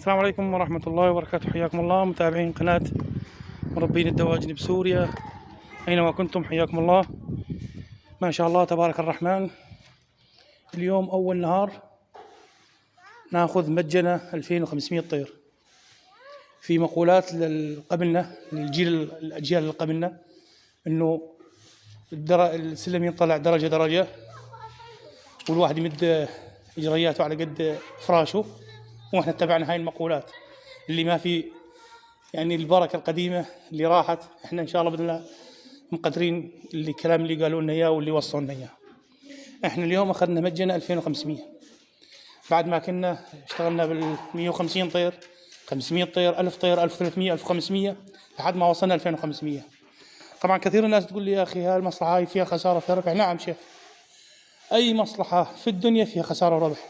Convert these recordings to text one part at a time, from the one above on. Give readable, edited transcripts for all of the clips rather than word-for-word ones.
السلام عليكم ورحمة الله وبركاته. حياكم الله متابعين قناة مربين الدواجن بسوريا أينما كنتم، حياكم الله. ما شاء الله تبارك الرحمن. اليوم أول نهار ناخذ مجنة 2500 طير. في مقولات قبلنا الأجيال اللي قبلنا إنه السلم ينطلع درجة درجة، والواحد يمد إجرياته على قد فراشه، واحنا اتبعنا هاي المقولات اللي ما في يعني البركة القديمة اللي راحت. احنا ان شاء الله بدنا مقدرين الكلام اللي قالوا لنا اياه واللي وصلوا لنا اياه. احنا اليوم اخذنا مجنة 2500 بعد ما كنا اشتغلنا بال 150 طير، 500 طير، 1000 طير، 1300، 1500 لحد ما وصلنا 2500. طبعا كثير من الناس تقول لي يا اخي هاي المصلحة هاي فيها خسارة فيها ربح. نعم شيخ، اي مصلحة في الدنيا فيها خسارة وربح.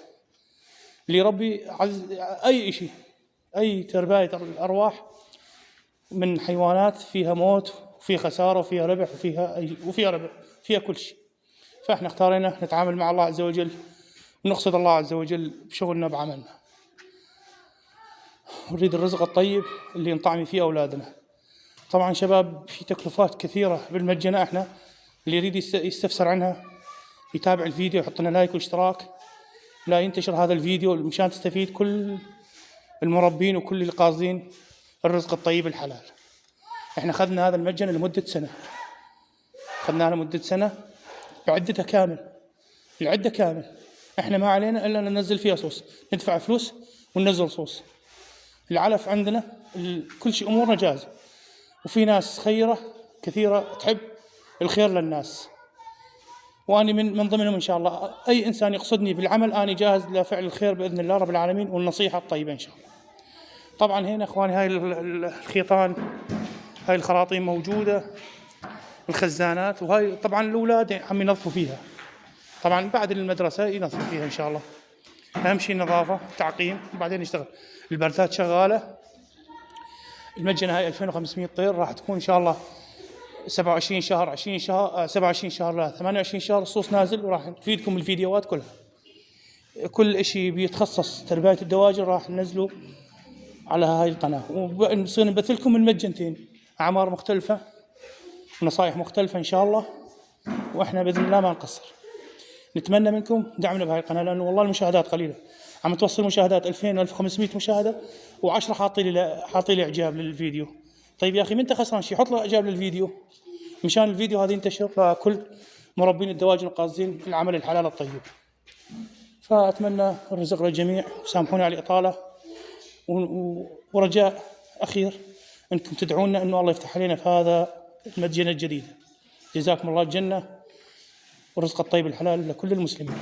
اللي ربي أي شيء، أي ترباية الأرواح من حيوانات فيها موت وفيها خسارة وفيها ربح وفيها ربح، فيها كل شيء. فإحنا اختارنا نتعامل مع الله عز وجل ونقصد الله عز وجل بشغلنا بعملنا، نريد الرزق الطيب اللي نطعمي فيه أولادنا. طبعا شباب في تكلفات كثيرة بالمجنة. إحنا اللي يريد يستفسر عنها يتابع الفيديو، يحط لنا لايك واشتراك، لا ينتشر هذا الفيديو مشان تستفيد كل المربين وكل اللي قاصدين الرزق الطيب الحلال. احنا اخذنا هذا المجن لمدة سنة، اخذناه لمدة سنة بعدتها كامل، العدة كامل. احنا ما علينا الا ننزل فيها صوص، ندفع فلوس وننزل صوص. العلف عندنا كل شيء امورنا جاهزة، وفي ناس خيرة كثيرة تحب الخير للناس، وأني من ضمنهم إن شاء الله. أي إنسان يقصدني بالعمل أنا جاهز لفعل الخير بإذن الله رب العالمين، والنصيحة الطيبة إن شاء الله. طبعا هنا إخواني هاي الخيطان، هاي الخراطيم موجودة، الخزانات، وهاي طبعا الأولاد عم ينظفوا فيها. طبعا بعد المدرسة ينظفوا فيها إن شاء الله. أهم شيء النظافة، تعقيم، وبعدين نشتغل. البردات شغالة. المجنة هاي 2500 طير راح تكون إن شاء الله 27 شهر، 20 شهر، 27 شهر، لا 28 شهر الصوص نازل، وراح نفيدكم الفيديوهات كلها. كل اشي بيتخصص تربية الدواجن راح ننزله على هاي القناة، ونصير نبث لكم المجنتين أعمار مختلفة ونصائح مختلفة إن شاء الله. وإحنا بإذن الله ما نقصر. نتمنى منكم دعمنا بهاي القناة، لأنه والله المشاهدات قليلة، عم توصل مشاهدات 2000 و 1500 مشاهدة، و10 حاطي لي إعجاب للفيديو. طيب يا أخي من خسران شيء، حط له إعجاب للفيديو مشان الفيديو هذا ينتشر لكل مربين الدواجن القاصدين العمل الحلال الطيب. فأتمنى الرزق للجميع، وسامحوني على الإطالة، ورجاء أخير أنكم تدعونا أنه الله يفتح علينا في هذا المدينة الجديدة. جزاكم الله الجنة والرزق الطيب الحلال لكل المسلمين.